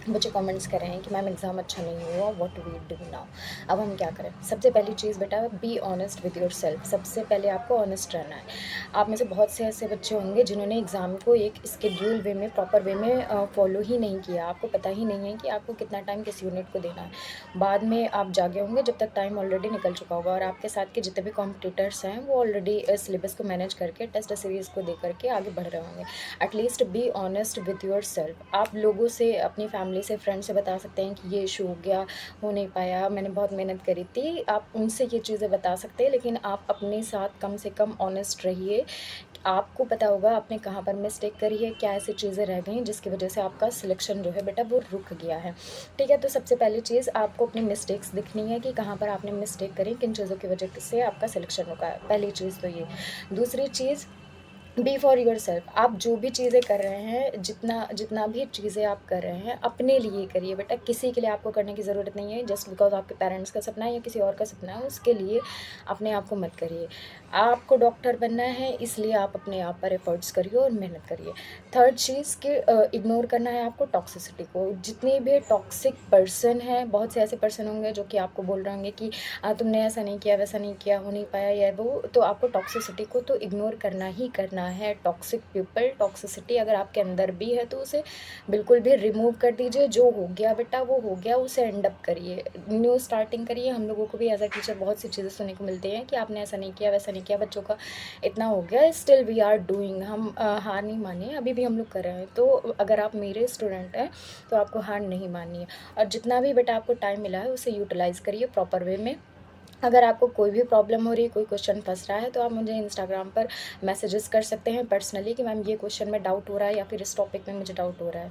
मुझे कमेंट्स कर रहे हैं कि मैम एग्ज़ाम अच्छा नहीं हुआ, व्हाट वी डू नाउ। अब हम क्या करें? सबसे पहली चीज़ बेटा, बी ऑनेस्ट विद योरसेल्फ। सबसे पहले आपको ऑनेस्ट रहना है। आप में से बहुत से ऐसे बच्चे होंगे जिन्होंने एग्ज़ाम को एक शेड्यूल वे में, प्रॉपर वे में फॉलो ही नहीं किया। आपको पता ही नहीं है कि आपको कितना टाइम किस यूनिट को देना है। बाद में आप जागे होंगे जब तक टाइम ऑलरेडी निकल चुका होगा, और आपके साथ के जितने भी कॉम्पिटिटर्स हैं वो ऑलरेडी सिलेबस को मैनेज करके, टेस्ट सीरीज़ को दे करके आगे बढ़ रहे होंगे। At least be honest with yourself. आप लोगों से, अपनी फैमिली से, फ्रेंड से बता सकते हैं कि ये इशू हो गया, हो नहीं पाया, मैंने बहुत मेहनत करी थी। आप उनसे ये चीज़ें बता सकते हैं, लेकिन आप अपने साथ कम से कम ऑनेस्ट रहिए। आपको पता होगा आपने कहाँ पर मिस्टेक करी है, क्या ऐसी चीज़ें रह गई जिसकी वजह से आपका सिलेक्शन जो है बेटा वो रुक गया है। ठीक है? तो सबसे पहली चीज़, आपको अपनी मिस्टेक्स दिखनी है कि कहाँ पर आपने मिस्टेक करी, किन चीज़ों की वजह से आपका सिलेक्शन रुका है। पहली चीज़ तो ये। दूसरी चीज़, बी फॉर योरसेल्फ। आप जो भी चीज़ें कर रहे हैं, जितना जितना भी चीज़ें आप कर रहे हैं, अपने लिए करिए बेटा। किसी के लिए आपको करने की ज़रूरत नहीं है। जस्ट बिकॉज़ आपके पेरेंट्स का सपना है या किसी और का सपना है, उसके लिए अपने आप को मत करिए। आपको डॉक्टर बनना है, इसलिए आप अपने आप पर एफर्ट्स करिए और मेहनत करिए। थर्ड चीज़ कि इग्नोर करना है आपको टॉक्सिसिटी को। जितने भी टॉक्सिक पर्सन हैं, बहुत से ऐसे पर्सन होंगे जो कि आपको बोल रहे होंगे कि तुमने ऐसा नहीं किया, वैसा नहीं किया, हो नहीं पाया, या वो, तो आपको टॉक्सिसिटी को तो इग्नोर करना ही करना है। टॉक्सिक पीपल, टॉक्सिसिटी अगर आपके अंदर भी है तो उसे बिल्कुल भी रिमूव कर दीजिए। जो हो गया बेटा वो हो गया, उसे एंड अप करिए, न्यू स्टार्टिंग करिए। हम लोगों को भी एज अ टीचर बहुत सी चीज़ें सुनने को मिलती हैं कि आपने ऐसा नहीं किया, वैसा नहीं किया, बच्चों का इतना हो गया, स्टिल वी आर डूइंग। हम हार नहीं माने, अभी भी हम लोग कर रहे हैं। तो अगर आप मेरे स्टूडेंट हैं तो आपको हार नहीं माननी है, और जितना भी बेटा आपको टाइम मिला है उसे यूटिलाइज़ करिए प्रॉपर वे में। अगर आपको कोई भी प्रॉब्लम हो रही है, कोई क्वेश्चन फँस रहा है, तो आप मुझे इंस्टाग्राम पर मैसेजेस कर सकते हैं पर्सनली कि मैम ये क्वेश्चन में डाउट हो रहा है, या फिर इस टॉपिक में मुझे डाउट हो रहा है।